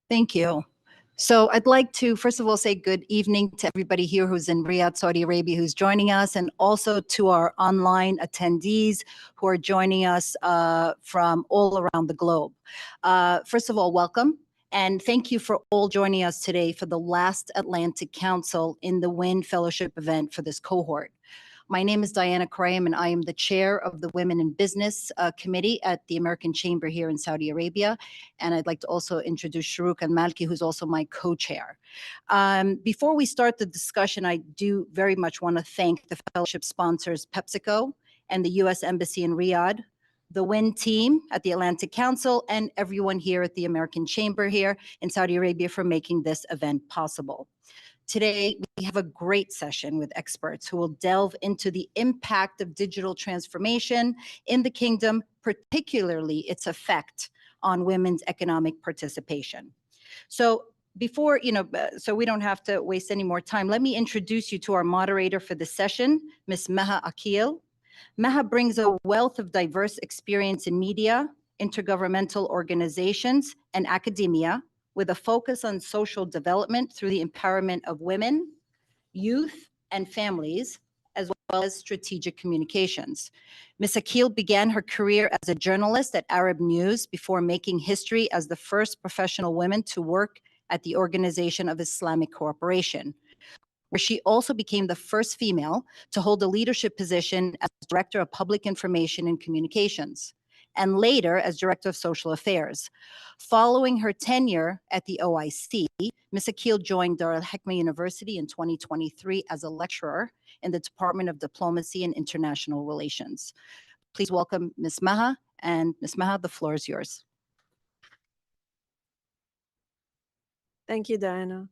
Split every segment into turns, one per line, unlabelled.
Thank you. So I'd like to, first of all, say good evening to everybody here who's in Riyadh, Saudi Arabia, who's joining us, and also to our online attendees who are joining us from all around the globe. First of all, welcome. And thank you for all joining us today for the last Atlantic Council in the WIN Fellowship event for this cohort. My name is Diana Krayem, and I am the chair of the Women in Business Committee at the American Chamber here in Saudi Arabia. And I'd like to also introduce Sharouk Al-Malki, who's also my co-chair. Before we start the discussion, I do very much want to thank the fellowship sponsors, PepsiCo and the U.S. Embassy in Riyadh, the WIN team at the Atlantic Council, and everyone here at the American Chamber here in Saudi Arabia for making this event possible. Today, we have a great session with experts who will delve into the impact of digital transformation in the kingdom, particularly its effect on women's economic participation. So before, so we don't have to waste any more time, let me introduce you to our moderator for the session, Ms. Maha Akil. Maha brings a wealth of diverse experience in media, intergovernmental organizations, and academia, with a focus on social development through the empowerment of women, youth, and families, as well as strategic communications. Ms. Akil began her career as a journalist at Arab News before making history as the first professional woman to work at the Organization of Islamic Cooperation, where she also became the first female to hold a leadership position as Director of Public Information and Communications, and later as Director of Social Affairs. Following her tenure at the OIC, Ms. Akil joined Dar al-Hikmah University in 2023 as a lecturer in the Department of Diplomacy and International Relations. Please welcome Ms. Maha, and Ms. Maha, the floor is yours.
Thank you, Diana.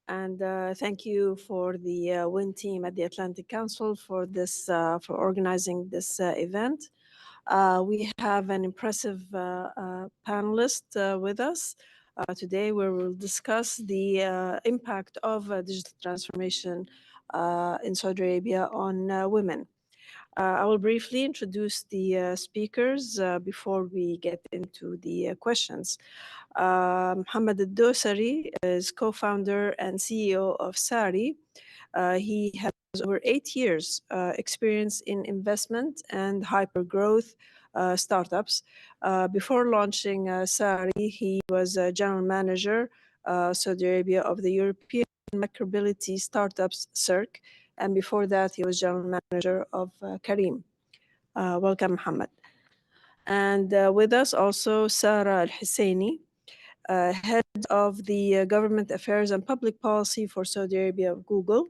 And thank you for the WIN team at the Atlantic Council for this, for organizing this event. We have an impressive panelist with us today, where we'll discuss the impact of digital transformation in Saudi Arabia on women. I will briefly introduce the speakers before we get into the questions. Mohammed Al-Dosari is co-founder and CEO of Sari. He has over 8 years experience in investment and hyper-growth startups. Before launching Sari, he was a general manager, Saudi Arabia, of the European micromobility startups, CIRC. And before that, he was general manager of Kareem. Welcome, Mohammed. And with us also, Sarah Al-Husseini, head of the Government Affairs and Public Policy for Saudi Arabia of Google.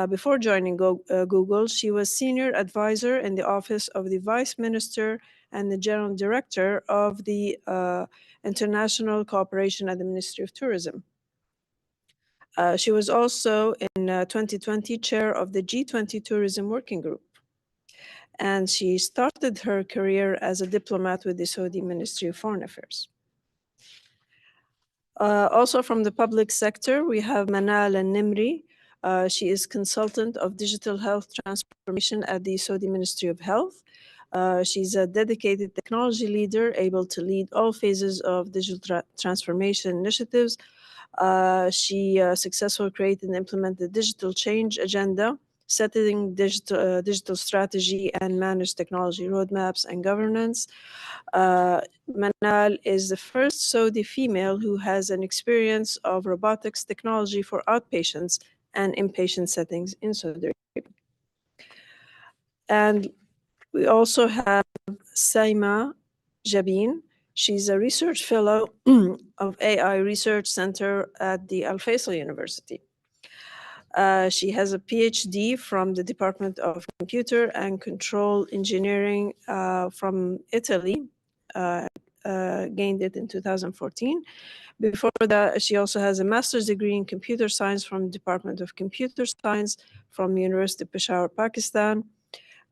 Before joining Google, she was senior advisor in the office of the Vice Minister and the General Director of the International Cooperation at the Ministry of Tourism. She was also in 2020 chair of the G20 Tourism Working Group. And she started her career as a diplomat with the Saudi Ministry of Foreign Affairs. Also from the public sector, we have Manal Al-Nimri. She is consultant of digital health transformation at the Saudi Ministry of Health. She's a dedicated technology leader, able to lead all phases of digital transformation initiatives. She successfully created and implemented the digital change agenda, setting digital strategy and managed technology roadmaps and governance. Manal is the first Saudi female who has an experience of robotics technology for outpatients and inpatient settings in Saudi Arabia. And we also have Saima Jabin. She's a research fellow of AI Research Center at the Al Faisal University. She has a PhD from the Department of Computer and Control Engineering from Italy, gained it in 2014. Before that, she also has a master's degree in computer science from the Department of Computer Science from University of Peshawar, Pakistan.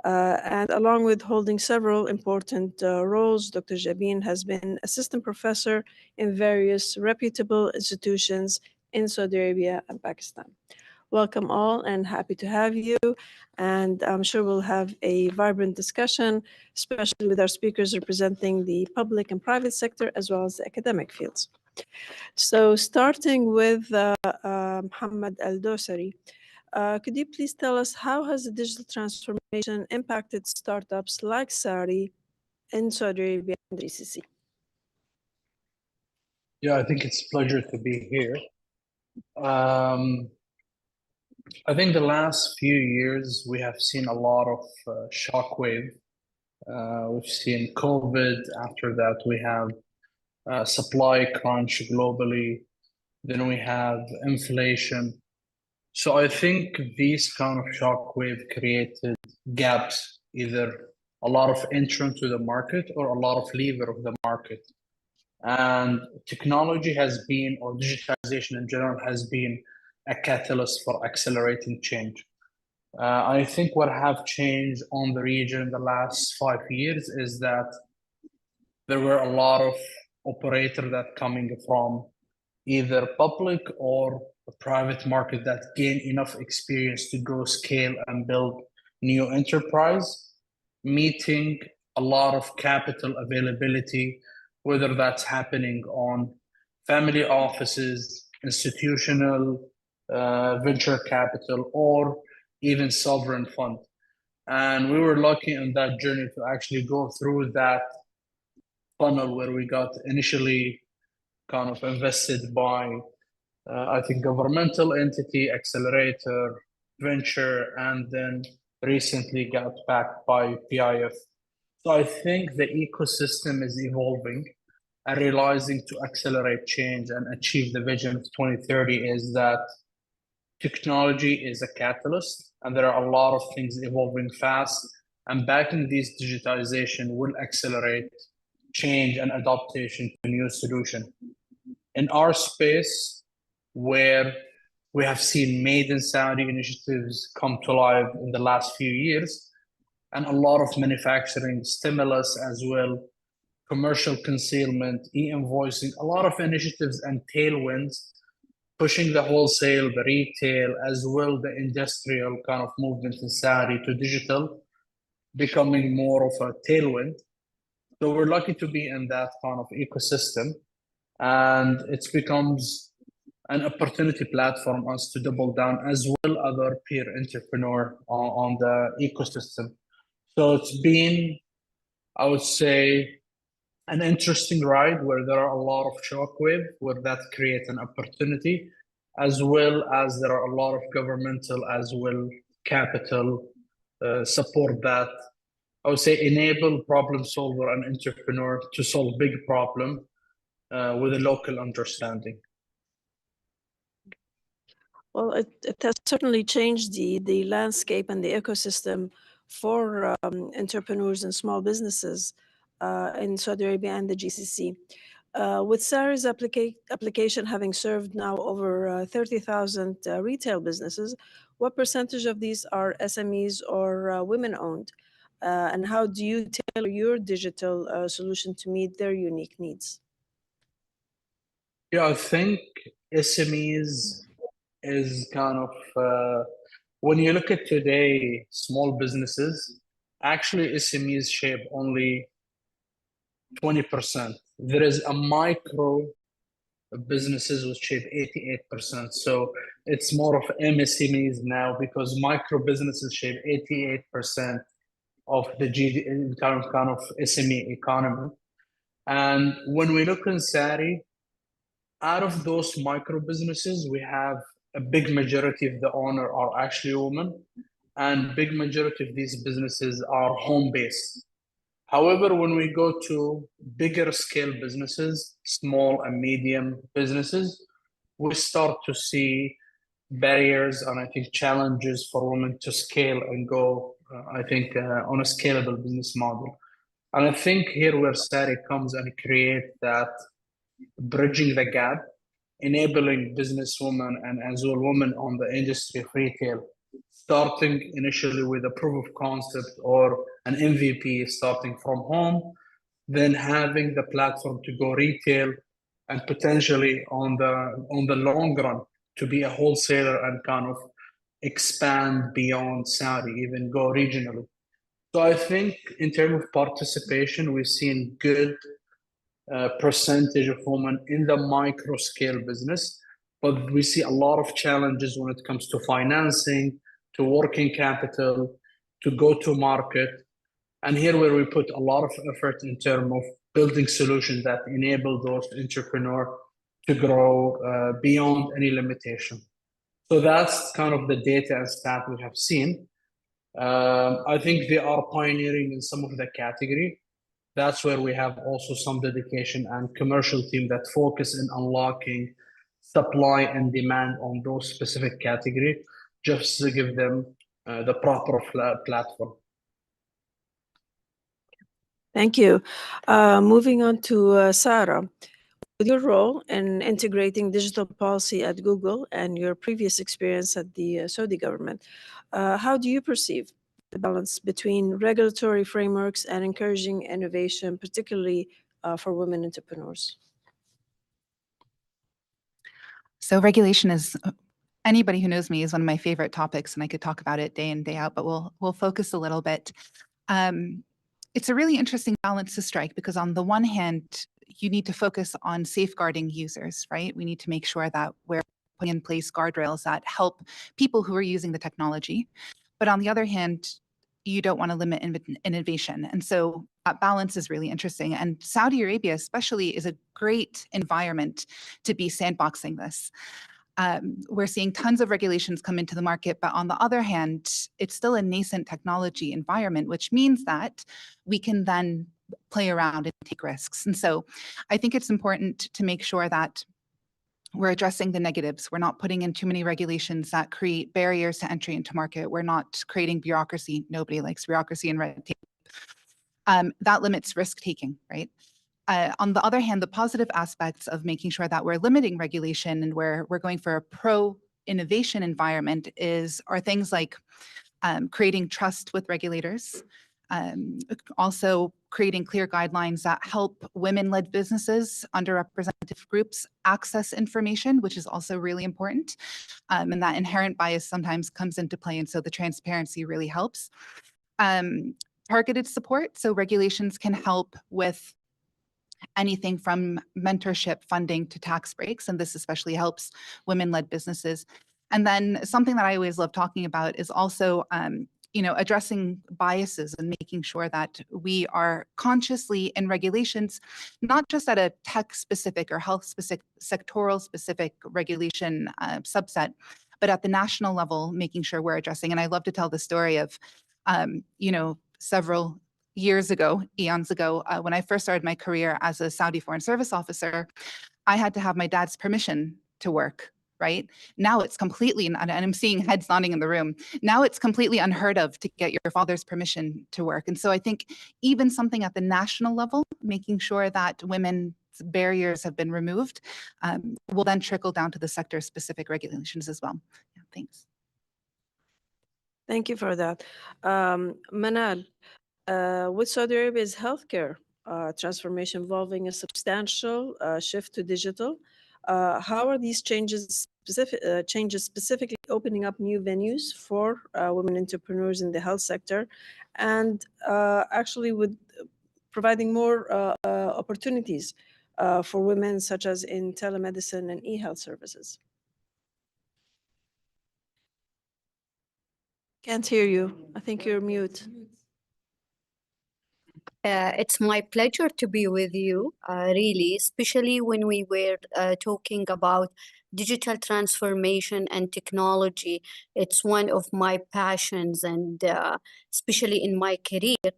And along with holding several important roles, Dr. Jabin has been assistant professor in various reputable institutions in Saudi Arabia and Pakistan. Welcome all, and happy to have you. And I'm sure we'll have a vibrant discussion, especially with our speakers representing the public and private sector, as well as the academic fields. So starting with Mohammed Al-Dosari, could you please tell us how has the digital transformation impacted startups like Sari in Saudi Arabia and GCC?
Yeah, I think it's a pleasure to be here. I think the last few years we have seen a lot of shockwave. We've seen COVID. After that, we have supply crunch globally. Then we have inflation. So I think these kind of shockwave created gaps, either a lot of entrant to the market or a lot of leaver of the market. And technology has been, or digitization in general, has been a catalyst for accelerating change. I think what have changed on the region in the last 5 years is that there were a lot of operators that coming from either public or a private market that gain enough experience to go scale and build new enterprise, meeting a lot of capital availability, whether that's happening on family offices, institutional venture capital, or even sovereign fund. And we were lucky in that journey to actually go through that funnel where we got initially kind of invested by, I think, governmental entity, accelerator, venture, and then recently got backed by PIF. So I think the ecosystem is evolving and realizing to accelerate change and achieve the vision of 2030 is that technology is a catalyst and there are a lot of things evolving fast, and backing this digitization will accelerate change and adaptation to new solution. In our space, where we have seen made in Saudi initiatives come to life in the last few years, and a lot of manufacturing stimulus as well, commercial concealment, e-invoicing, a lot of initiatives and tailwinds pushing the wholesale, the retail, as well the industrial kind of movement in Saudi to digital, becoming more of a tailwind. So we're lucky to be in that kind of ecosystem, and it becomes an opportunity platform us to double down as well other peer entrepreneur on the ecosystem. So it's been, I would say, an interesting ride where there are a lot of shockwave, where that creates an opportunity, as well as there are a lot of governmental as well capital support that I would say enable problem solver and entrepreneur to solve big problem with a local understanding.
Well, it has certainly changed the landscape and the ecosystem for entrepreneurs and small businesses in Saudi Arabia and the GCC. With Sari's application having served now over 30,000 retail businesses, what percentage of these are SMEs or women-owned? And how do you tailor your digital solution to meet their unique needs?
Yeah, I think SMEs is kind of, when you look at today, small businesses, actually SMEs shape only 20%. There is a micro businesses which shape 88%. So it's more of MSMEs now because micro businesses shape 88% of the kind of SME economy. And when we look in Saudi, out of those micro businesses, we have a big majority of the owner are actually women, and big majority of these businesses are home-based. However, when we go to bigger scale businesses, small and medium businesses, we start to see barriers and I think challenges for women to scale and go, on a scalable business model. And I think here where Sari comes and create that bridging the gap, enabling businesswomen and as well women on the industry of retail, starting initially with a proof of concept or an MVP starting from home, then having the platform to go retail and potentially on the long run to be a wholesaler and kind of expand beyond Saudi, even go regionally. So I think in terms of participation, we've seen good percentage of women in the micro scale business, but we see a lot of challenges when it comes to financing, to working capital, to go to market. And here where we put a lot of effort in terms of building solutions that enable those entrepreneurs to grow beyond any limitation. So that's kind of the data and stat we have seen. I think they are pioneering in some of the category. That's where we have also some dedication and commercial team that focus in unlocking supply and demand on those specific category, just to give them the proper platform.
Thank you. Moving on to Sarah. With your role in integrating digital policy at Google and your previous experience at the Saudi government, how do you perceive the balance between regulatory frameworks and encouraging innovation, particularly for women entrepreneurs?
So regulation is, anybody who knows me, is one of my favorite topics, and I could talk about it day in, day out, but we'll focus a little bit. It's a really interesting balance to strike, because on the one hand, you need to focus on safeguarding users, right? We need to make sure that we're putting in place guardrails that help people who are using the technology. But on the other hand, you don't want to limit innovation. And so that balance is really interesting. And Saudi Arabia especially is a great environment to be sandboxing this. We're seeing tons of regulations come into the market, but on the other hand, it's still a nascent technology environment, which means that we can then play around and take risks. And so I think it's important to make sure that we're addressing the negatives. We're not putting in too many regulations that create barriers to entry into market. We're not creating bureaucracy. Nobody likes bureaucracy and red tape. That limits risk taking, right? On the other hand, the positive aspects of making sure that we're limiting regulation and we're going for a pro-innovation environment are things like creating trust with regulators, also creating clear guidelines that help women-led businesses, underrepresented groups access information, which is also really important. And that inherent bias sometimes comes into play, and so the transparency really helps. Targeted support, so regulations can help with anything from mentorship funding to tax breaks, and this especially helps women-led businesses. And then something that I always love talking about is also addressing biases and making sure that we are consciously in regulations, not just at a tech-specific or health-specific, sectoral-specific regulation subset, but at the national level, making sure we're addressing. And I love to tell the story of, several years ago, eons ago, when I first started my career as a Saudi Foreign Service officer, I had to have my dad's permission to work, right? Now it's completely, and I'm seeing heads nodding in the room, now it's completely unheard of to get your father's permission to work. And so I think even something at the national level, making sure that women's barriers have been removed, will then trickle down to the sector-specific regulations as well. Yeah, thanks.
Thank you for that. Manal, with Saudi Arabia's healthcare transformation involving a substantial shift to digital, how are these changes specifically opening up new venues for women entrepreneurs in the health sector, and actually with providing more opportunities for women, such as in telemedicine and e-health services? Can't hear you. I think you're mute.
It's my pleasure to be with you, really, especially when we were talking about digital transformation and technology. It's one of my passions, and especially in my career.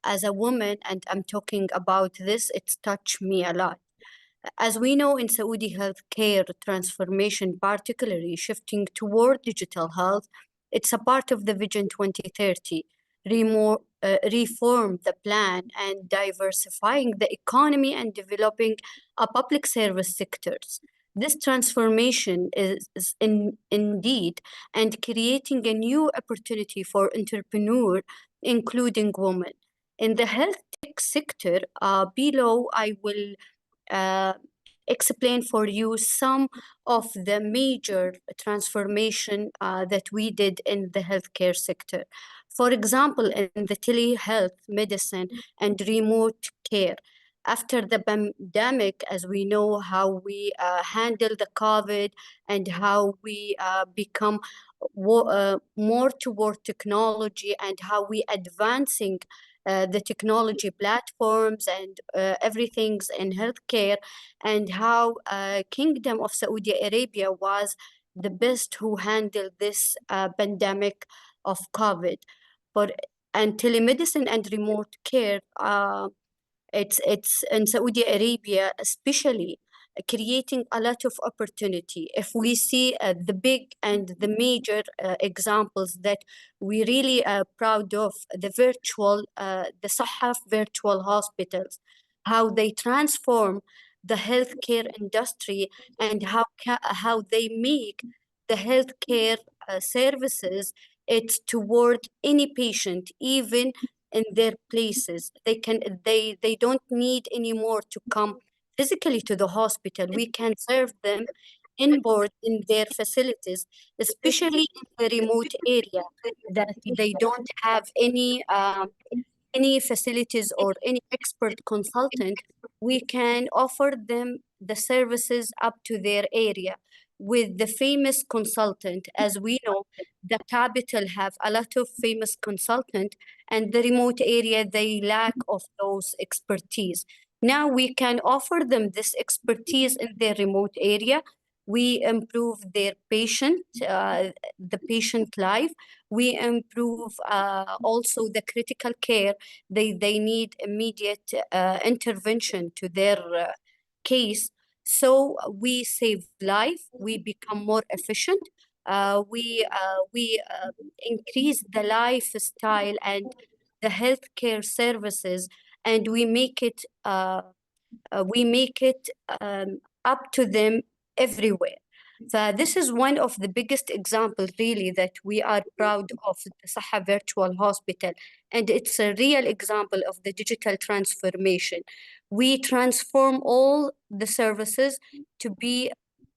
As a woman, and I'm talking about this, it's touched me a lot. As we know, in Saudi healthcare transformation, particularly shifting toward digital health, it's a part of the Vision 2030. Reform the plan and diversifying the economy and developing a public service sectors. This transformation is indeed and creating a new opportunity for entrepreneurs, including women. In the health tech sector, below I will explain for you some of the major transformation that we did in the healthcare sector. For example, in the telehealth medicine and remote care, after the pandemic, as we know how we handle the COVID and how we become more toward technology and how we advancing the technology platforms and everything's in healthcare, and how Kingdom of Saudi Arabia was the best who handled this pandemic of COVID. And telemedicine and remote care, it's in Saudi Arabia especially creating a lot of opportunity. If we see the big and the major examples that we really are proud of, the Sahaf virtual hospitals, how they transform the healthcare industry, and how they make the healthcare services it's toward any patient, even in their places. They don't need anymore to come physically to the hospital. We can serve them inboard in their facilities, especially in the remote area that they don't have any facilities or any expert consultant. We can offer them the services up to their area with the famous consultant. As we know, the capital have a lot of famous consultant, and the remote area, they lack of those expertise. Now we can offer them this expertise in their remote area. We improve their the patient life. We improve also the critical care. They need immediate intervention to their case. So we save life, we become more efficient, we increase the lifestyle and the healthcare services, and we make it up to them everywhere. So this is one of the biggest examples really that we are proud of, the Saha Virtual Hospital, and it's a real example of the digital transformation. We transform all the services to be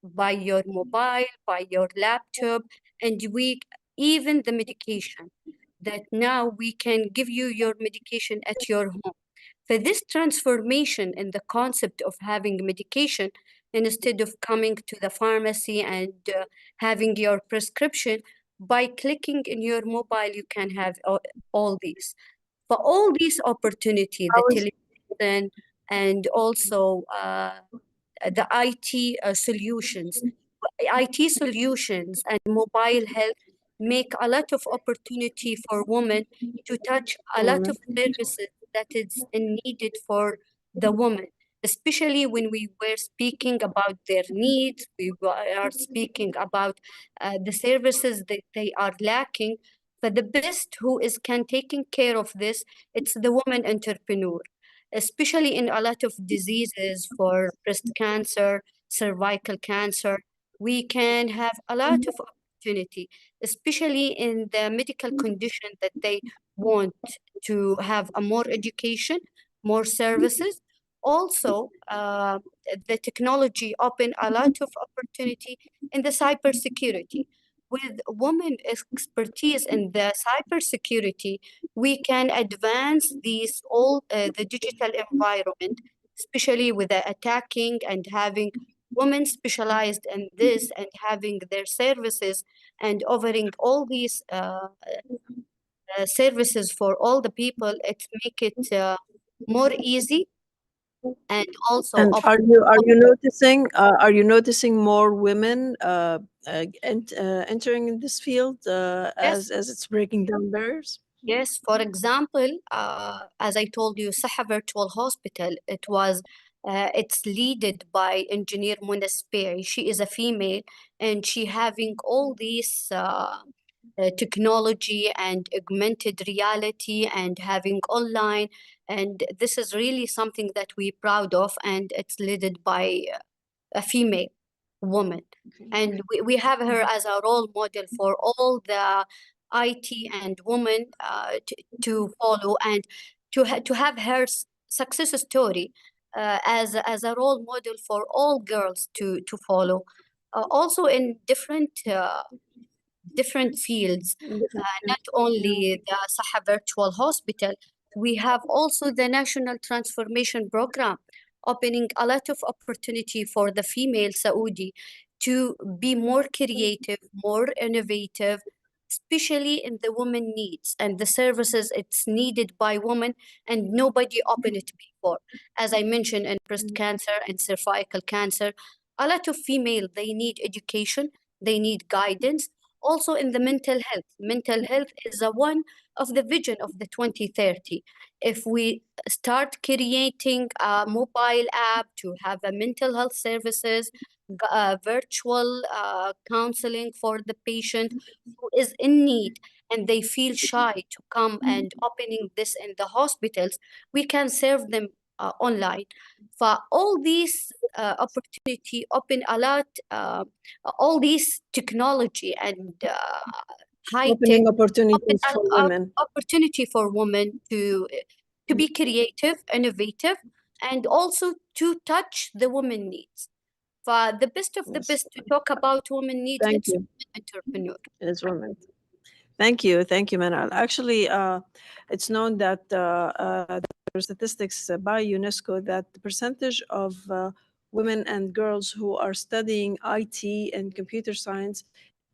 by your mobile, by your laptop, and even the medication, that now we can give you your medication at your home. For this transformation in the concept of having medication, instead of coming to the pharmacy and having your prescription, by clicking in your mobile, you can have all these. For all these opportunity, the television and also the IT solutions and mobile health make a lot of opportunity for women to touch a lot of services that is needed for the woman, especially when we were speaking about their needs, are speaking about the services that they are lacking. But the best who is can taking care of this, it's the woman entrepreneur, especially in a lot of diseases for breast cancer, cervical cancer. We can have a lot of opportunity, especially in the medical condition that they want to have a more education, more services. Also, the technology open a lot of opportunity in the cybersecurity. With women expertise in the cybersecurity, we can advance the digital environment, especially with the attacking and having women specialized in this and having their services and offering all these services for all the people. It make it more easy, and also
And are you noticing more women entering in this field
yes.
as it's breaking down barriers?
Yes, for example, as I told you, Saha Virtual Hospital, it's leaded by engineer Mona Spei. She is a female, and she having all these technology and augmented reality and having online. And this is really something that we're proud of, and it's led by a female woman. And we have her as a role model for all the IT and women to follow, and to have her success story as a role model for all girls to follow. Also in different fields, not only the Saha Virtual Hospital, We have also the National Transformation Program, opening a lot of opportunity for the female Saudi to be more creative, more innovative, especially in the women needs and the services it's needed by women, and nobody opened it before. As I mentioned, in breast cancer and cervical cancer, a lot of female, they need education, they need guidance. Also in the mental health is a one of the vision of the 2030. If we start creating a mobile app to have a mental health services, virtual counseling for the patient who is in need and they feel shy to come and opening this in the hospitals, we can serve them online. For all these opportunity open a lot, all these technology and high tech
Opening
open
opportunities
an
for women.
opportunity for women to be creative, innovative, and also to touch the women needs. For the best of the
Yes.
best to talk about women needs,
Thank
it's
you.
entrepreneur.
As women. Thank you, Manal. Actually, it's known that there are statistics by UNESCO that the percentage of women and girls who are studying IT and computer science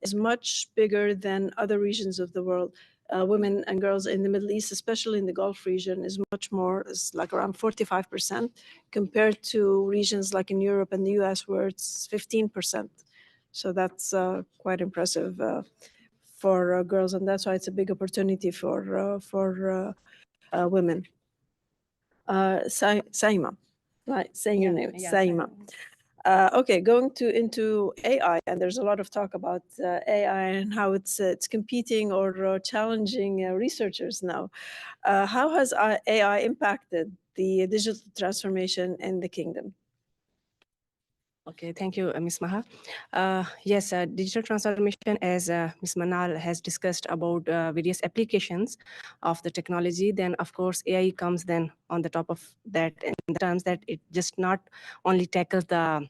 is much bigger than other regions of the world. Women and girls in the Middle East, especially in the Gulf region, is much more, is like around 45%, compared to regions like in Europe and the US where it's 15%. So that's quite impressive for girls, and that's why it's a big opportunity for women. Saima, right? Saying your name, Saima. Okay, going into AI, and there's a lot of talk about AI and how it's competing or challenging researchers now. How has AI impacted the digital transformation in the kingdom?
Okay, thank you, Ms. Maha. Yes, digital transformation, as Ms. Manal has discussed about various applications of the technology, then of course AI comes then on the top of that, in the terms that it just not only tackles the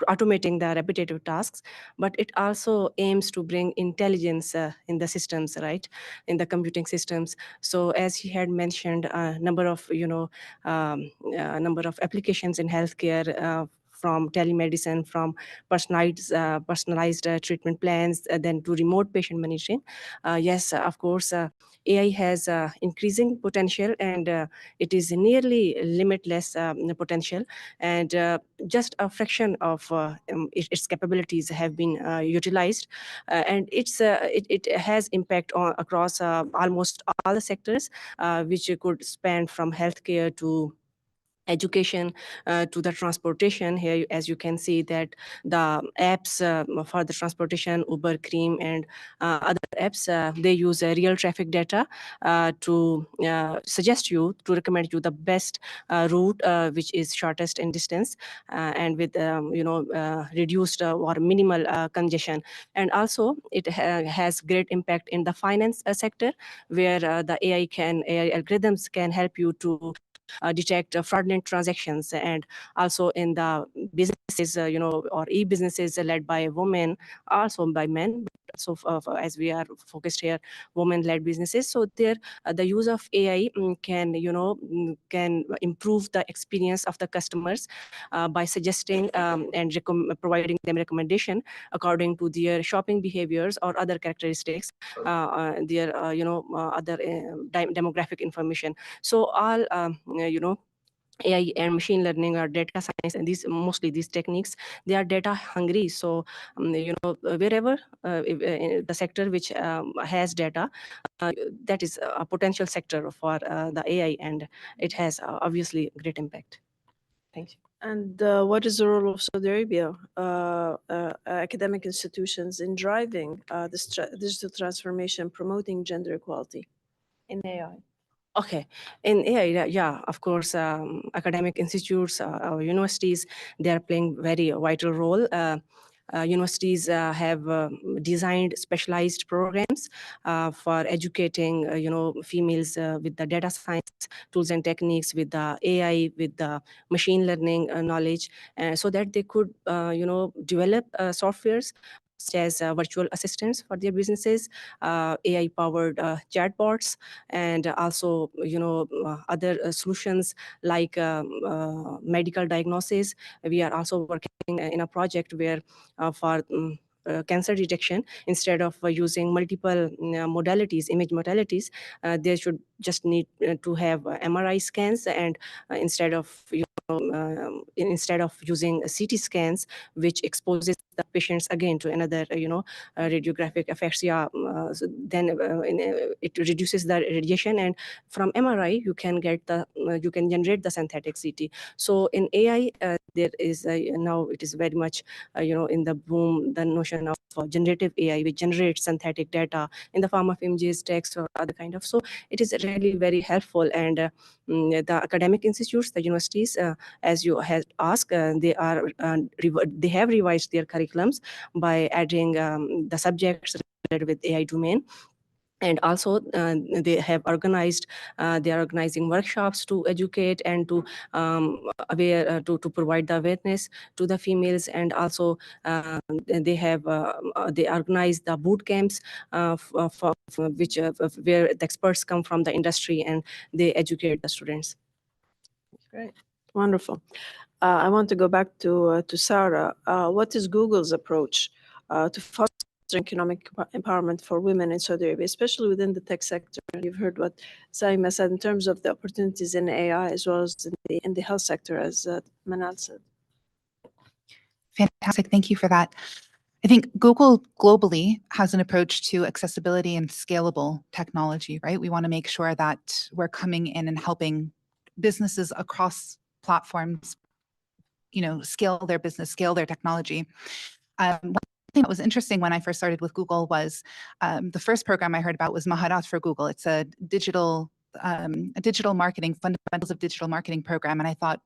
automating the repetitive tasks, but it also aims to bring intelligence in the systems, right, in the computing systems. So as he had mentioned, a number of number of applications in healthcare, from telemedicine, from personalized treatment plans, then to remote patient monitoring. Yes, of course, AI has increasing potential, and it is nearly limitless potential, and just a fraction of its capabilities have been utilized, and it has impact across almost all the sectors, which could span from healthcare to education, to the transportation. Here, as you can see, that the apps for the transportation, Uber, Cream, and other apps, they use real traffic data to suggest you, to recommend you the best route, which is shortest in distance, and with reduced or minimal congestion. And also it has great impact in the finance sector, where the AI algorithms can help you to detect fraudulent transactions, and also in the businesses, or e-businesses led by women, also by men, but also as we are focused here, women-led businesses. So there, the use of AI can improve the experience of the customers by suggesting and providing them recommendation according to their shopping behaviors or other characteristics, their other demographic information. So all AI and machine learning or data science, and mostly these techniques, they are data hungry. So wherever the sector which has data, that is a potential sector for the AI, and it has obviously great impact. Thank you.
And what is the role of Saudi Arabia academic institutions in driving this digital transformation, promoting gender equality in AI?
Okay, in AI, yeah, of course, academic institutes, universities, they are playing very vital role. Universities have designed specialized programs for educating, females with the data science tools and techniques, with the AI, with the machine learning knowledge, so that they could, develop softwares such as virtual assistants for their businesses, AI-powered chatbots, and also, other solutions like medical diagnosis. We are also working in a project where for cancer detection, instead of using multiple modalities, image modalities, they should just need to have MRI scans, and instead of using CT scans, which exposes the patients again to another radiographic aphasia, so then it reduces the radiation, and from MRI you can get the you can generate the synthetic CT. So in AI, there is now it is very much in the boom, the notion of generative AI, which generates synthetic data in the form of images, text, or other kind of. So it is really very helpful, and the academic institutes, the universities, as you had asked, they have revised their curriculums by adding the subjects related with AI domain. And also they are organizing workshops to educate and to to provide the awareness to the females. And also they organize the boot camps for which where the experts come from the industry and they educate the students.
Great, wonderful. I want to go back to Sarah. What is Google's approach to foster economic empowerment for women in Saudi Arabia, especially within the tech sector? You've heard what Saima said in terms of the opportunities in AI as well as in the health sector, as Manal said.
Fantastic. Thank you for that. I think Google globally has an approach to accessibility and scalable technology, right? We want to make sure that we're coming in and helping businesses across platforms, scale their business, scale their technology. One thing that was interesting when I first started with Google was the first program I heard about was Maharat for Google. It's a digital marketing, fundamentals of digital marketing program. And I thought,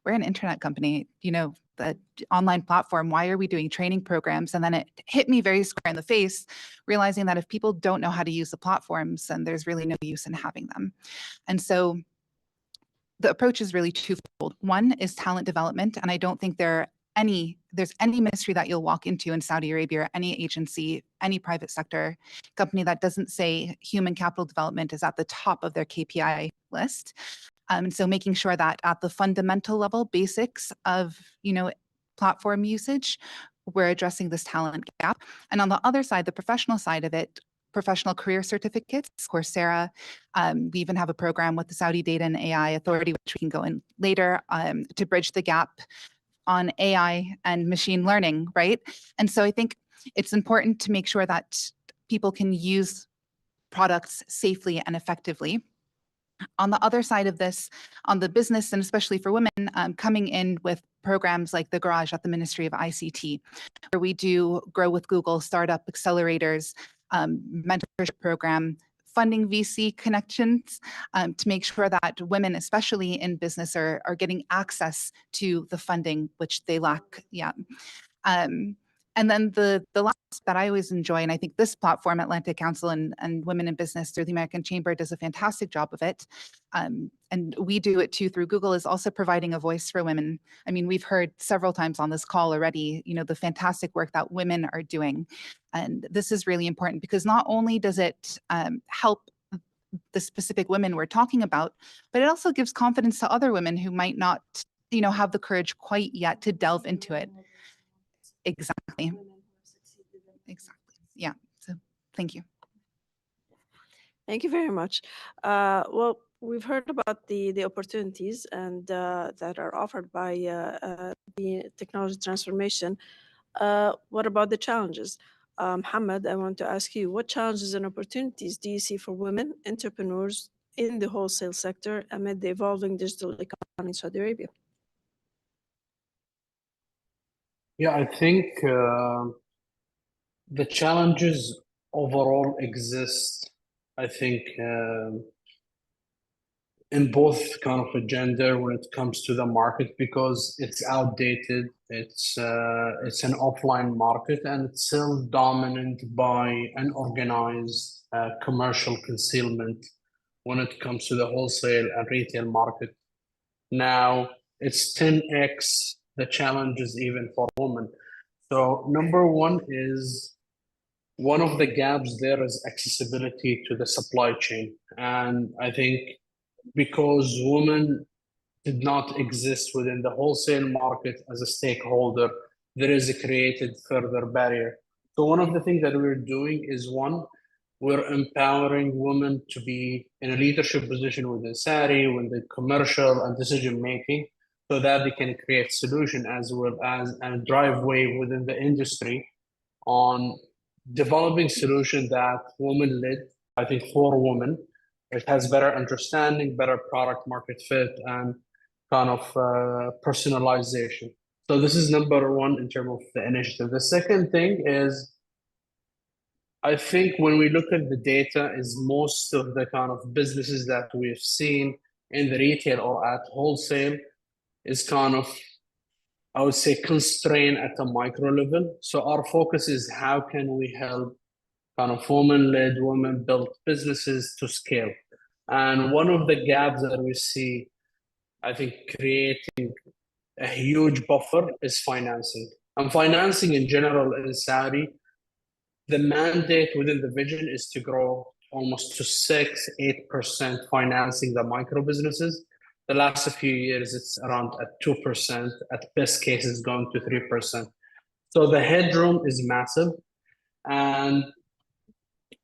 we're an internet company, the online platform, why are we doing training programs? And then it hit me very square in the face, realizing that if people don't know how to use the platforms, then there's really no use in having them. And so the approach is really twofold. One is talent development, and I don't think there's any ministry that you'll walk into in Saudi Arabia, or any agency, any private sector company that doesn't say human capital development is at the top of their KPI list. And so making sure that at the fundamental level, basics of platform usage, we're addressing this talent gap. And on the other side, the professional side of it, professional career certificates, Coursera. We even have a program with the Saudi Data and AI Authority, which we can go in later, to bridge the gap on AI and machine learning, right? And so I think it's important to make sure that people can use products safely and effectively. On the other side of this, on the business, and especially for women, coming in with programs like the Garage at the Ministry of ICT, where we do Grow with Google, startup accelerators, mentorship program, funding VC connections, to make sure that women, especially in business, are getting access to the funding which they lack. Yeah. And then the last that I always enjoy, and I think this platform, Atlantic Council and Women in Business through the American Chamber, does a fantastic job of it. And we do it too through Google, is also providing a voice for women. I mean, we've heard several times on this call already, the fantastic work that women are doing. And this is really important because not only does it help the specific women we're talking about, but it also gives confidence to other women who might not, have the courage quite yet to delve into it. Exactly. Yeah. So thank you.
Thank you very much. Well, we've heard about the opportunities and that are offered by the technology transformation. What about the challenges? Mohammed, I want to ask you, what challenges and opportunities do you see for women entrepreneurs in the wholesale sector amid the evolving digital economy in Saudi Arabia?
Yeah, I think the challenges overall exist, I think, in both kind of a gender when it comes to the market, because it's outdated. It's an offline market, and it's still dominant by unorganized commercial concealment when it comes to the wholesale and retail market. Now it's 10x the challenges even for women. So number one is one of the gaps there is accessibility to the supply chain. And I think because women did not exist within the wholesale market as a stakeholder, there is a created further barrier. So one of the things that we're doing is one, we're empowering women to be in a leadership position within SARI, within the commercial and decision making, so that they can create solution as well as a driveway within the industry on developing solution that women led, I think for women. It has better understanding, better product market fit, and kind of personalization. So this is number one in terms of the initiative. The second thing is, I think when we look at the data, is most of the kind of businesses that we've seen in the retail or at wholesale is kind of, I would say, constrained at a micro level. So our focus is how can we help kind of women-led, women-built businesses to scale. And one of the gaps that we see, I think, creating a huge buffer is financing. And financing in general in Saudi, the mandate within the vision is to grow almost to 6-8% financing the micro businesses. The last few years, it's around at 2%. At best case, it's going to 3%. So the headroom is massive. And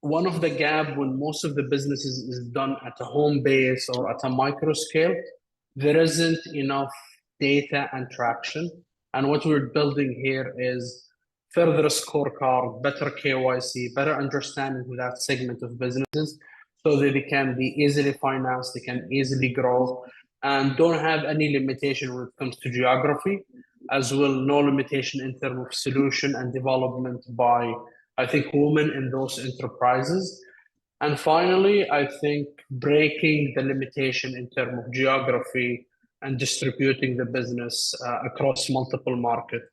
one of the gap when most of the businesses is done at a home base or at a micro scale, there isn't enough data and traction. And what we're building here is further scorecard, better KYC, better understanding of that segment of businesses so that they can be easily financed, they can easily grow, and don't have any limitation when it comes to geography, as well no limitation in terms of solution and development by, I think, women in those enterprises. And finally, I think breaking the limitation in terms of geography and distributing the business across multiple markets.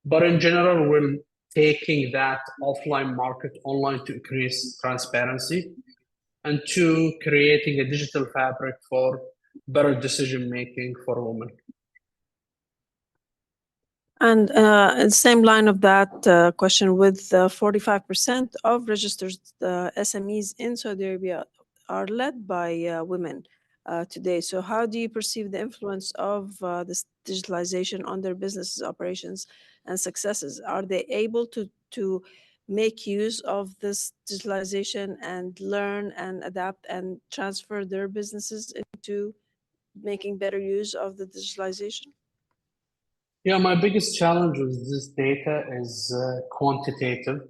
But in general, we're taking that offline market online to increase transparency, and two, creating a digital fabric for better decision making for women.
And in the same line of that question, with 45% of registered SMEs in Saudi Arabia are led by women today. So how do you perceive the influence of this digitalization on their businesses, operations, and successes? Are they able to make use of this digitalization and learn and adapt and transfer their businesses into making better use of the digitalization?
Yeah, my biggest challenge with this data is quantitative.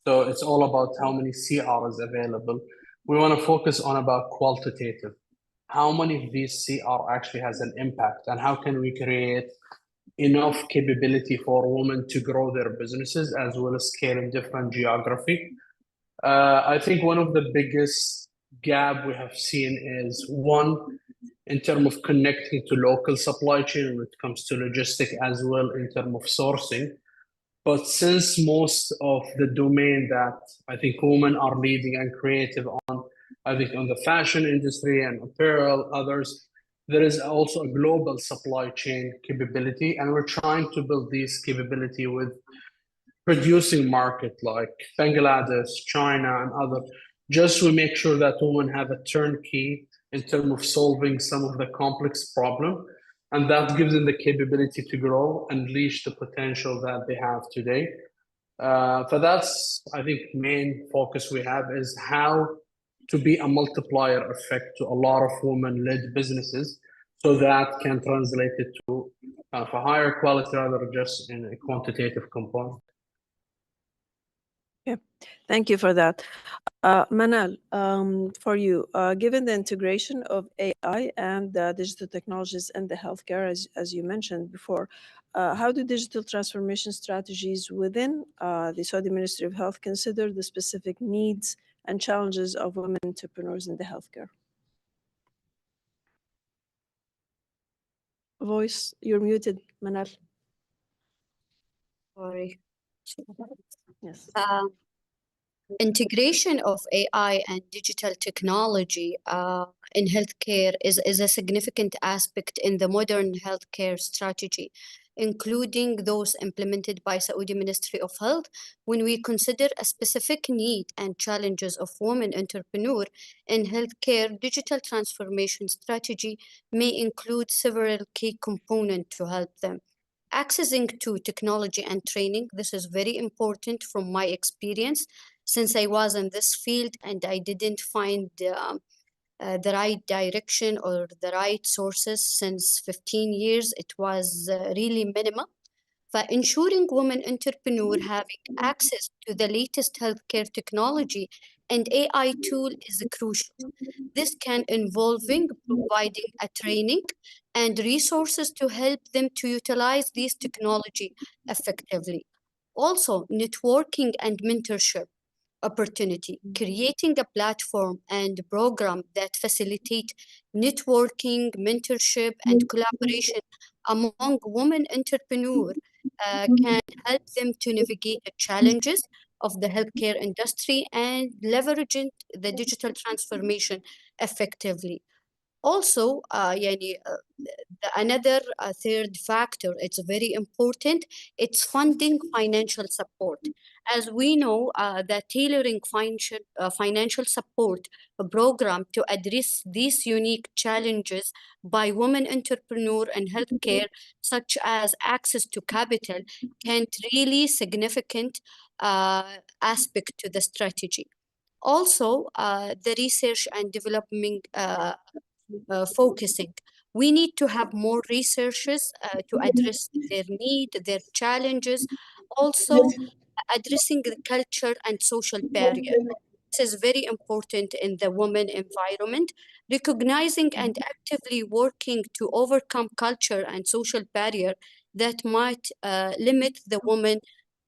So it's all about how many CR is available. We want to focus on about qualitative. How many of these CR actually has an impact, and how can we create enough capability for women to grow their businesses as well as scale in different geography. I think one of the biggest gap we have seen is one, in terms of connecting to local supply chain when it comes to logistic as well in terms of sourcing. But since most of the domain that I think women are leading and creative on, I think on the fashion industry and apparel, others, there is also a global supply chain capability. And we're trying to build this capability with producing market like Bangladesh, China, and other, just to make sure that women have a turnkey in terms of solving some of the complex problem. And that gives them the capability to grow and unleash the potential that they have today. So that's, I think, main focus we have is how to be a multiplier effect to a lot of women-led businesses, so that can translate it to a higher quality rather than just in a quantitative component.
Yeah, thank you for that. Manal, for you, given the integration of AI and digital technologies in the healthcare, as you mentioned before, how do digital transformation strategies within the Saudi Ministry of Health consider the specific needs and challenges of women entrepreneurs in the healthcare? Voice, you're muted, Manal.
Sorry.
Yes.
Integration of AI and digital technology in healthcare is a significant aspect in the modern healthcare strategy. including those implemented by Saudi Ministry of Health. When we consider a specific need and challenges of women entrepreneurs in healthcare, digital transformation strategy may include several key components to help them. Accessing to technology and training, this is very important from my experience, since I was in this field and I didn't find the right direction or the right sources since 15 years. It was really minimal. For ensuring women entrepreneurs having access to the latest healthcare technology and AI tool is crucial. This can involving providing a training and resources to help them to utilize this technology effectively. Also, networking and mentorship opportunity, creating a platform and program that facilitate networking, mentorship, and collaboration among women entrepreneurs can help them to navigate the challenges of the healthcare industry and leveraging the digital transformation effectively. Also, another third factor, it's very important, it's funding financial support. As we know, the tailoring financial support program to address these unique challenges by women entrepreneurs and healthcare, such as access to capital, can really significant aspect to the strategy. Also, the research and development focusing. We need to have more researchers to address their need, their challenges, also addressing the culture and social barrier. This is very important in the women environment, recognizing and actively working to overcome culture and social barrier that might limit the woman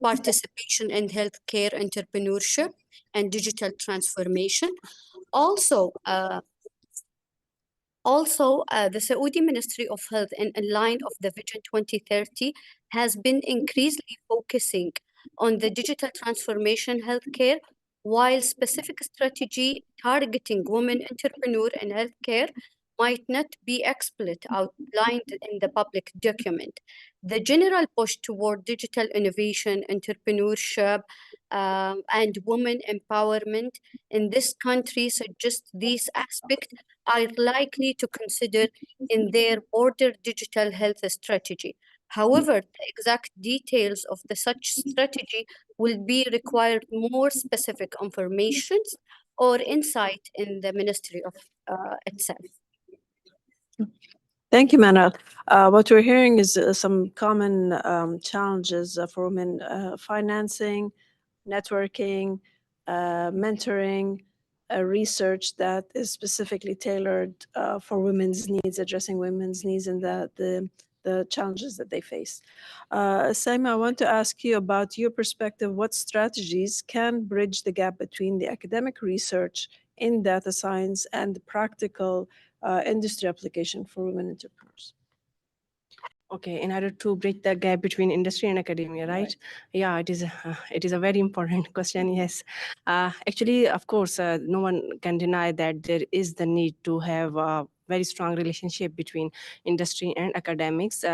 participation in healthcare entrepreneurship and digital transformation. Also, the Saudi Ministry of Health, in line of the Vision 2030, has been increasingly focusing on the digital transformation healthcare, while specific strategy targeting women entrepreneurs in healthcare might not be explicitly outlined in the public document. The general push toward digital innovation, entrepreneurship, and women empowerment in this country suggests these aspects are likely to consider in their broader digital health strategy. However, the exact details of the such strategy will be required more specific informations or insight in the ministry of itself.
Thank you, Manal. What we're hearing is some common challenges for women: financing, networking, mentoring, research that is specifically tailored for women's needs, addressing women's needs and the challenges that they face. Saima, I want to ask you about your perspective. What strategies can bridge the gap between the academic research in data science and the practical industry application for women entrepreneurs?
Okay, in order to bridge the gap between industry and academia, right? Yeah, it is a very important question. Yes, actually, of course, no one can deny that there is the need to have a very strong relationship between industry and academics.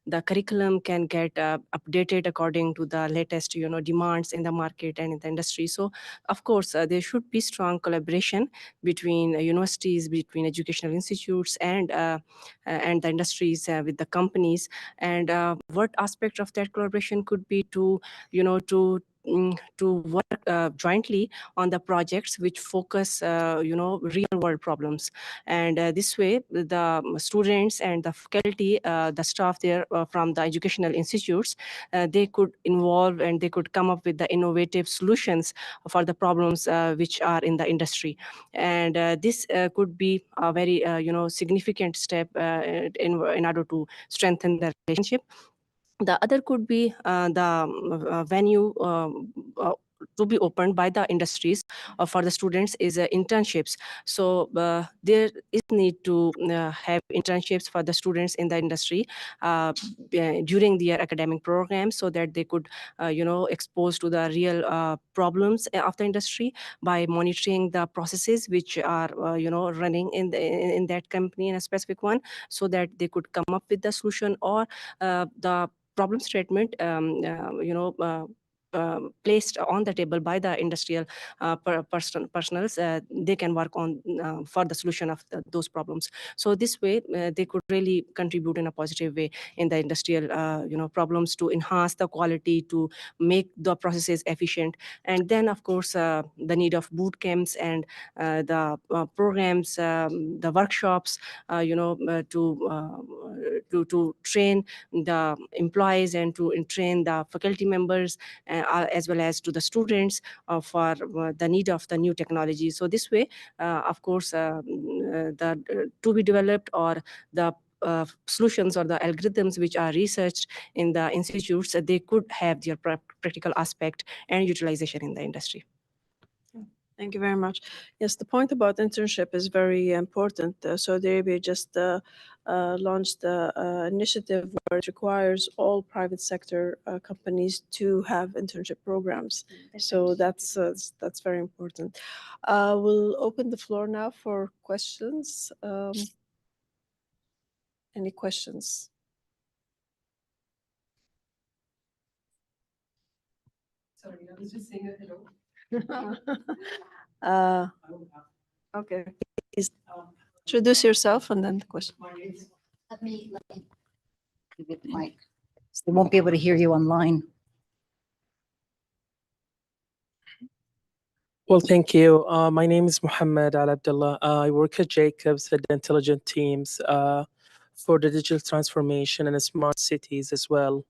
The curriculum can get updated according to the latest, demands in the market and in the industry. So, of course, there should be strong collaboration between universities, between educational institutes, and the industries with the companies. And what aspect of that collaboration could be to work jointly on the projects which focus real world problems. And this way the students and the faculty, the staff there from the educational institutes, they could involve and they could come up with the innovative solutions for the problems which are in the industry. And this could be a very significant step in order to strengthen the relationship. The other could be the venue to be opened by the industries for the students is internships. So there is need to have internships for the students in the industry during their academic programs, so that they could expose to the real problems of the industry by monitoring the processes which are running in that company, in a specific one, so that they could come up with the solution, or the problem statement, placed on the table by the industrial personals, they can work on for the solution of those problems. So this way, they could really contribute in a positive way in the industrial, problems to enhance the quality, to make the processes efficient. And then, of course, the need of boot camps and the programs, the workshops, to train the employees and to train the faculty members, as well as to the students for the need of the new technology. So this way, of course, the to be developed or the solutions or the algorithms which are researched in the institutes, they could have their practical aspect and utilization in the industry.
Thank you very much. Yes, the point about internship is very important. Saudi Arabia just launched an initiative where it requires all private sector companies to have internship programs. So that's very important. We'll open the floor now for questions. Any questions?
Sorry, I was just saying a hello.
Okay. Please introduce yourself and then the question.
Let me give you the mic. They won't be able to hear you online.
Well, thank you. My name is Muhammad Al Abdullah. I work at Jacobs with the intelligent teams for the digital transformation and smart cities as well.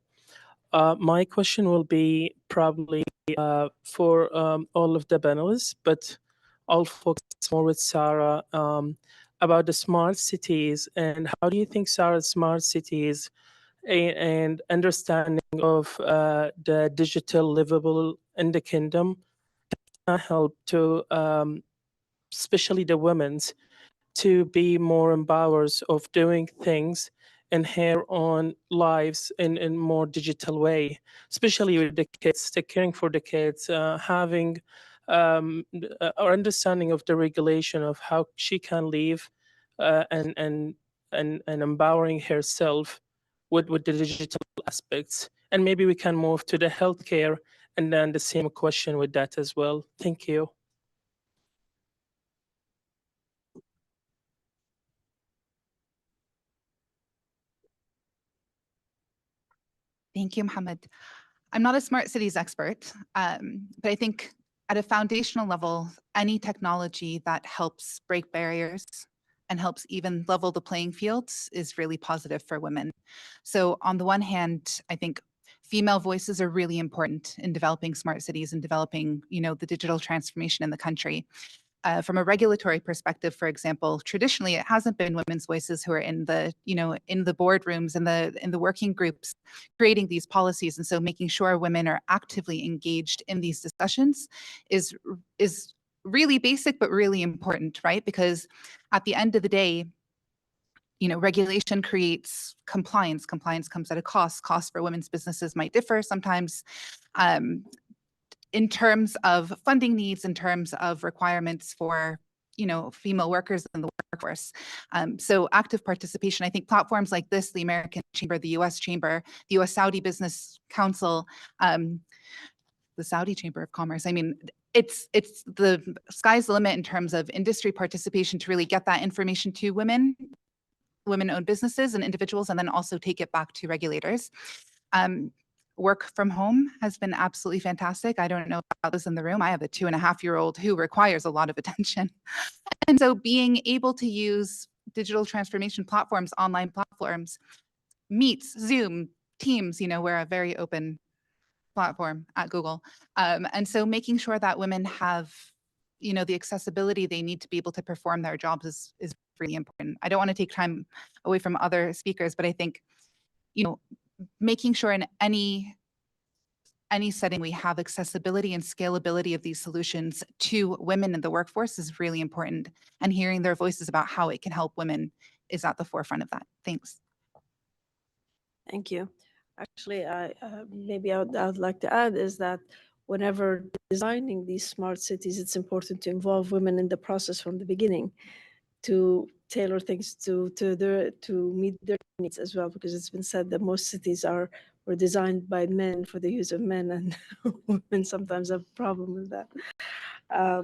My question will be probably for all of the panelists, but I'll focus more with Sarah about the smart cities and how do you think, Sarah, smart cities and understanding of the digital livable in the kingdom help to especially the women's to be more empowered of doing things in her own lives in more digital way, especially with the kids, the caring for the kids, having our understanding of the regulation of how she can live and empowering herself with the digital aspects. And maybe we can move to the healthcare and then the same question with that as well. Thank you.
Thank you, Mohammed. I'm not a smart cities expert, but I think at a foundational level, any technology that helps break barriers and helps even level the playing fields is really positive for women. So on the one hand, I think female voices are really important in developing smart cities and developing, the digital transformation in the country. From a regulatory perspective, for example, traditionally it hasn't been women's voices who are in the, in the boardrooms and in the working groups creating these policies. And so making sure women are actively engaged in these discussions is really basic, but really important, right? Because at the end of the day, regulation creates compliance. Compliance comes at a cost. Costs for women's businesses might differ sometimes. In terms of funding needs, in terms of requirements for, female workers in the workforce. So active participation, I think platforms like this, the American Chamber, the US Chamber, the US Saudi Business Council, the Saudi Chamber of Commerce. I mean, it's the sky's the limit in terms of industry participation to really get that information to women-owned businesses and individuals, and then also take it back to regulators. Work from home has been absolutely fantastic. I don't know about those in the room. I have a 2.5-year-old who requires a lot of attention. And so being able to use digital transformation platforms, online platforms, Meets, Zoom, Teams, we're a very open platform at Google. And so making sure that women have, the accessibility they need to be able to perform their jobs is really important. I don't want to take time away from other speakers, but I think, making sure in any setting we have accessibility and scalability of these solutions to women in the workforce is really important. And hearing their voices about how it can help women is at the forefront of that. Thanks.
Thank you. Actually, maybe I would like to add is that whenever designing these smart cities, it's important to involve women in the process from the beginning, to tailor things to meet their needs as well, because it's been said that most cities are were designed by men for the use of men, and women sometimes have a problem with that. I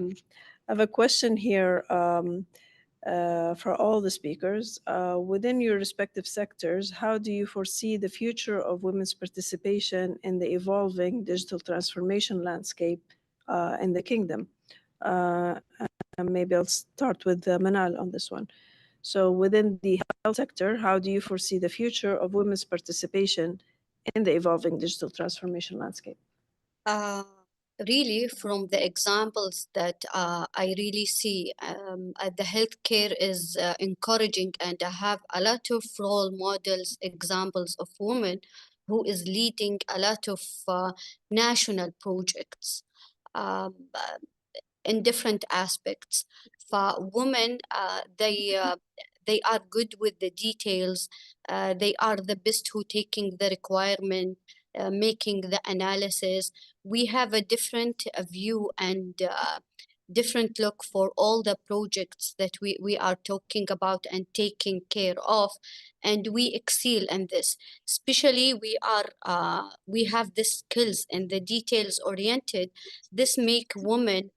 have a question here for all the speakers. Within your respective sectors, how do you foresee the future of women's participation in the evolving digital transformation landscape in the kingdom? And maybe I'll start with Manal on this one. So within the health sector, how do you foresee the future of women's participation in the evolving digital transformation landscape?
Really, from the examples that I really see, the healthcare is encouraging, and I have a lot of role models, examples of women who is leading a lot of national projects in different aspects. For women, they are good with the details. They are the best who taking the requirement, making the analysis. We have a different view and different look for all the projects that we are talking about and taking care of, and we excel in this. Especially we have the skills and the details oriented. This make women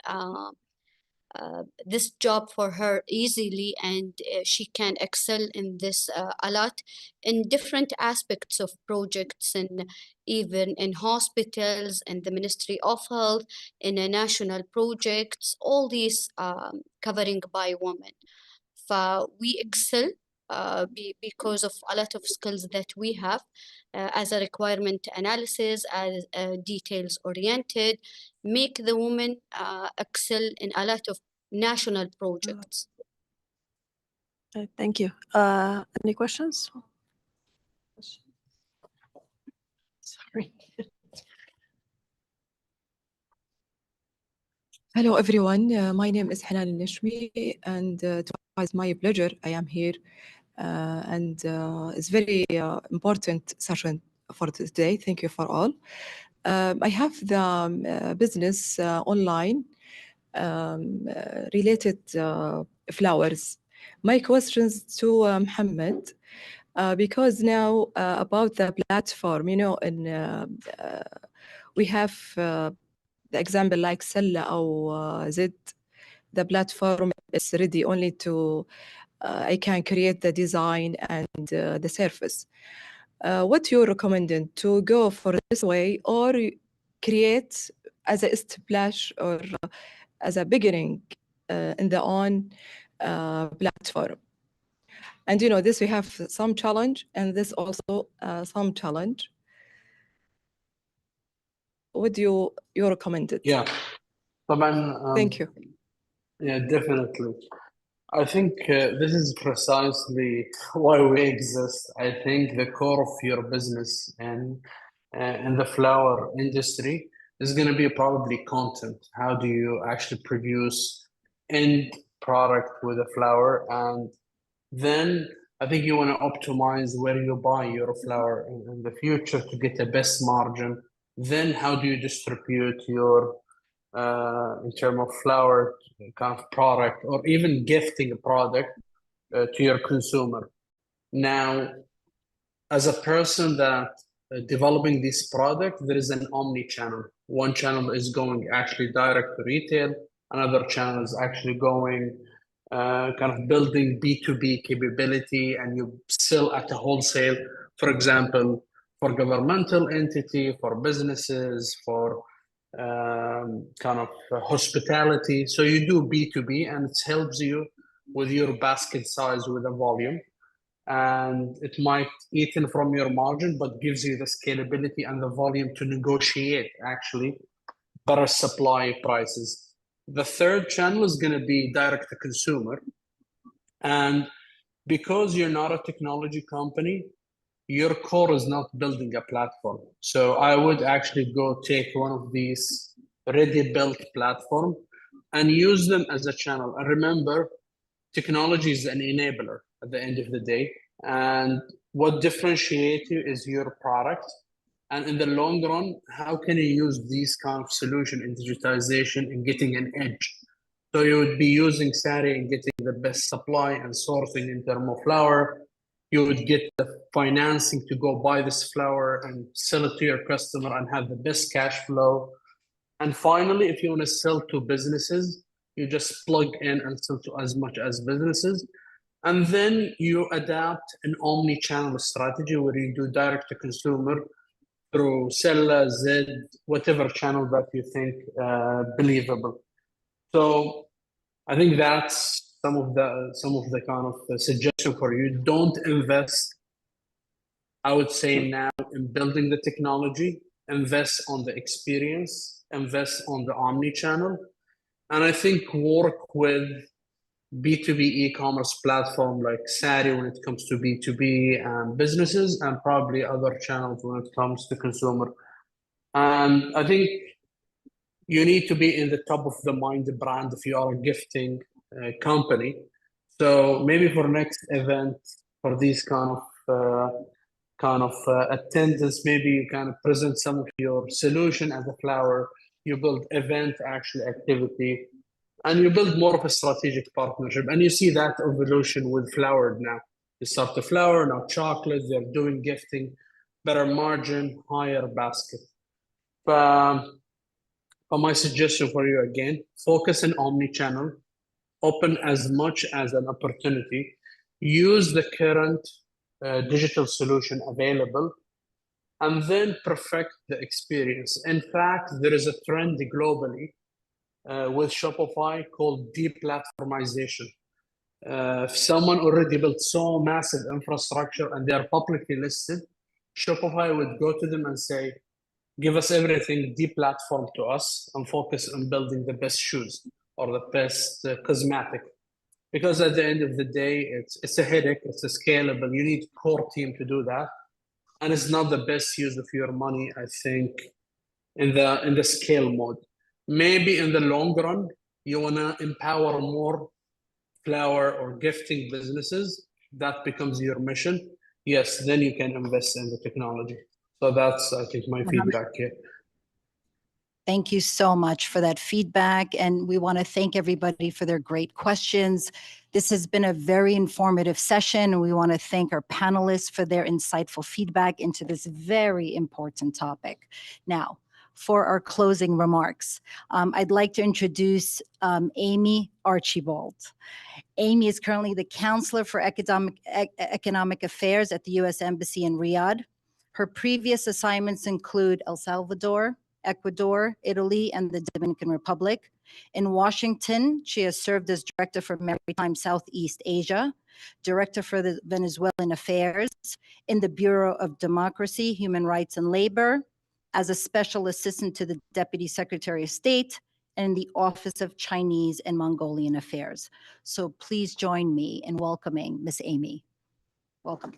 this job for her easily, and she can excel in this a lot in different aspects of projects, and even in hospitals and the Ministry of Health, in a national projects, all these covering by women. We excel because of a lot of skills that we have as a requirement analysis, as details oriented, make the women excel in a lot of national projects.
Thank you. Any questions? Sorry.
Hello, everyone. My name is Hanan Al-Nashmi, and it's my pleasure I am here. And it's very important session for today. Thank you for all. I have the business online related flowers. My questions to Mohammed, because now about the platform, you know, and we have the example like Sella or Zed, the platform is ready only to, I can create the design and the surface. What you recommended to go for this way, or create as a splash or as a beginning in the own platform? And you know, this we have some challenge, and this also some challenge. Would you recommend it?
Yeah.
Thank you.
Yeah, definitely. I think this is precisely why we exist. I think the core of your business and in the flower industry is going to be probably content. How do you actually produce end product with a flower? And then I think you want to optimize where you buy your flower in the future to get the best margin. Then how do you distribute your in terms of flower kind of product, or even gifting a product to your consumer? Now, as a person that developing this product, there is an omni-channel. One channel is going actually direct to retail. Another channel is actually going kind of building B2B capability, and you sell at a wholesale, for example, for governmental entity, for businesses, for kind of hospitality. So you do B2B, and it helps you with your basket size, with a volume, and it might eat in from your margin, but gives you the scalability and the volume to negotiate actually better supply prices. The third channel is going to be direct to consumer. And because you're not a technology company, your core is not building a platform. So I would actually go take one of these ready-built platform and use them as a channel. And remember, technology is an enabler at the end of the day. And what differentiates you is your product. And in the long run, how can you use these kind of solution in digitization and getting an edge? So you would be using Sari and getting the best supply and sourcing in terms of flower. you would get the financing to go buy this flower and sell it to your customer and have the best cash flow. And finally, if you want to sell to businesses, you just plug in and sell to as much as businesses. And then you adapt an omni-channel strategy where you do direct to consumer through Sella, Zed, whatever channel that you think believable. So I think that's some of the kind of suggestion for you. Don't invest, I would say now, in building the technology. Invest on the experience, invest on the omni-channel, and I think work with B2B e-commerce platform like Sari when it comes to B2B and businesses, and probably other channels when it comes to consumer. And I think you need to be in the top of the mind brand if you are a gifting company. So maybe for next event, for these kind of attendance, maybe you kind of present some of your solution as a flower. You build event actually activity, and you build more of a strategic partnership. And you see that evolution with flower now. You start the flower, now chocolate, they're doing gifting, better margin, higher basket. But my suggestion for you again, focus on omni-channel, open as much as an opportunity, use the current digital solution available, and then perfect the experience. In fact, there is a trend globally with Shopify called deplatformization. If someone already built so massive infrastructure and they are publicly listed, Shopify would go to them and say, give us everything, deplatform to us, and focus on building the best shoes or the best cosmetic. Because at the end of the day, it's a headache, it's a scalable, you need a core team to do that. And it's not the best use of your money, I think, in the scale mode. Maybe in the long run, you want to empower more flower or gifting businesses. That becomes your mission. Yes, then you can invest in the technology. So that's, I think, my feedback here.
Thank you so much for that feedback. And we want to thank everybody for their great questions. This has been a very informative session. And we want to thank our panelists for their insightful feedback into this very important topic. Now, for our closing remarks, I'd like to introduce Amy Archibald. Amy is currently the Counselor for Economic Affairs at the U.S. Embassy in Riyadh. Her previous assignments include El Salvador, Ecuador, Italy, and the Dominican Republic. In Washington, she has served as Director for Maritime Southeast Asia, Director for the Venezuelan Affairs, in the Bureau of Democracy, Human Rights, and Labor, as a Special Assistant to the Deputy Secretary of State, and in the Office of Chinese and Mongolian Affairs. So please join me in welcoming Ms. Amy. Welcome.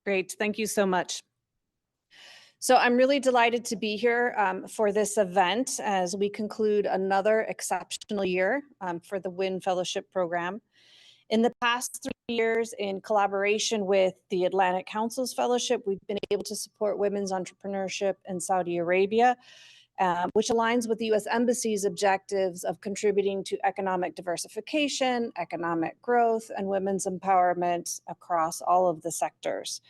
Great, thank you so much. So I'm really delighted to be here for this event as we conclude another exceptional year for the WIN Fellowship Program. In the past 3 years, in collaboration with the Atlantic Council's Fellowship, we've been able to support women's entrepreneurship in Saudi Arabia, which aligns with the U.S. Embassy's objectives of contributing to economic diversification, economic growth, and women's empowerment across all of the sectors.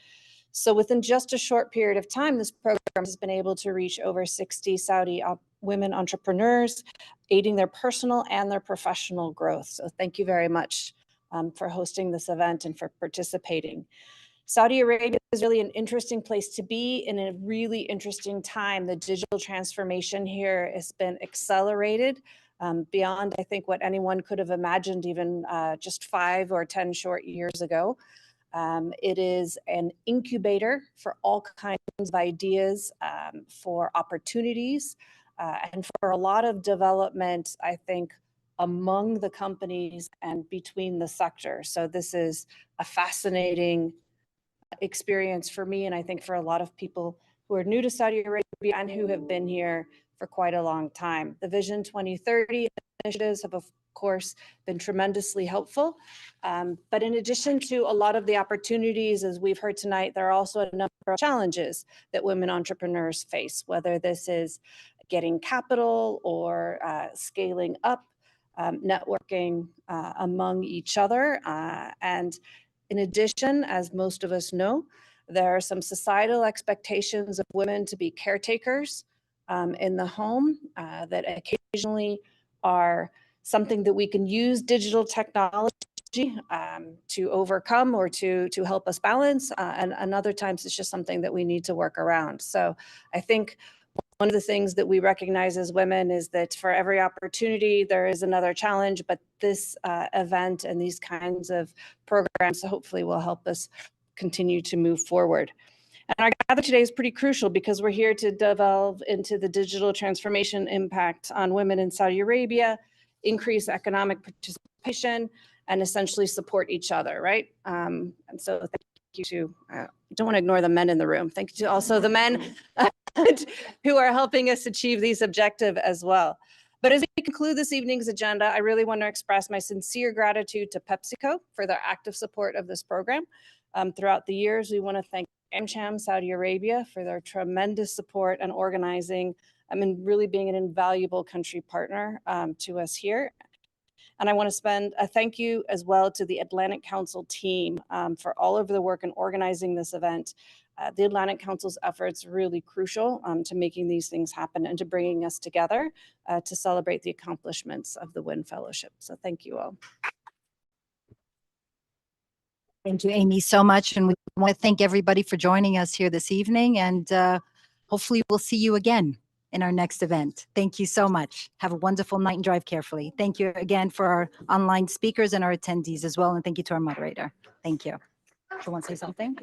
So within just a short period of time, this program has been able to reach over 60 Saudi women entrepreneurs, aiding their personal and their professional growth. So thank you very much for hosting this event and for participating. Saudi Arabia is really an interesting place to be in a really interesting time. The digital transformation here has been accelerated beyond, I think, what anyone could have imagined even just 5 or 10 short years ago. It is an incubator for all kinds of ideas, for opportunities, and for a lot of development, I think, among the companies and between the sectors. So this is a fascinating experience for me, and I think for a lot of people who are new to Saudi Arabia and who have been here for quite a long time. The Vision 2030 initiatives have, of course, been tremendously helpful. But in addition to a lot of the opportunities, as we've heard tonight, there are also a number of challenges that women entrepreneurs face, whether this is getting capital or scaling up networking among each other. And in addition, as most of us know, there are some societal expectations of women to be caretakers in the home that occasionally are something that we can use digital technology to overcome or to help us balance. And other times it's just something that we need to work around. So I think one of the things that we recognize as women is that for every opportunity, there is another challenge, but this event and these kinds of programs hopefully will help us continue to move forward. And our gather today is pretty crucial because we're here to delve into the digital transformation impact on women in Saudi Arabia, increase economic participation, and essentially support each other, right? And so thank you to, don't want to ignore the men in the room. Thank you to also the men who are helping us achieve these objectives as well. But as we conclude this evening's agenda, I really want to express my sincere gratitude to PepsiCo for their active support of this program. Throughout the years, we want to thank AmCham Saudi Arabia for their tremendous support and organizing and really being an invaluable country partner to us here. And I want to spend a thank you as well to the Atlantic Council team for all of the work in organizing this event. The Atlantic Council's efforts are really crucial to making these things happen and to bringing us together to celebrate the accomplishments of the WIN Fellowship. So thank you all.
Thank you, Amy, so much. And we want to thank everybody for joining us here this evening. And hopefully we'll see you again in our next event. Thank you so much. Have a wonderful night and drive carefully. Thank you again for our online speakers and our attendees as well. And thank you to our moderator. Thank you. Do you want to say something?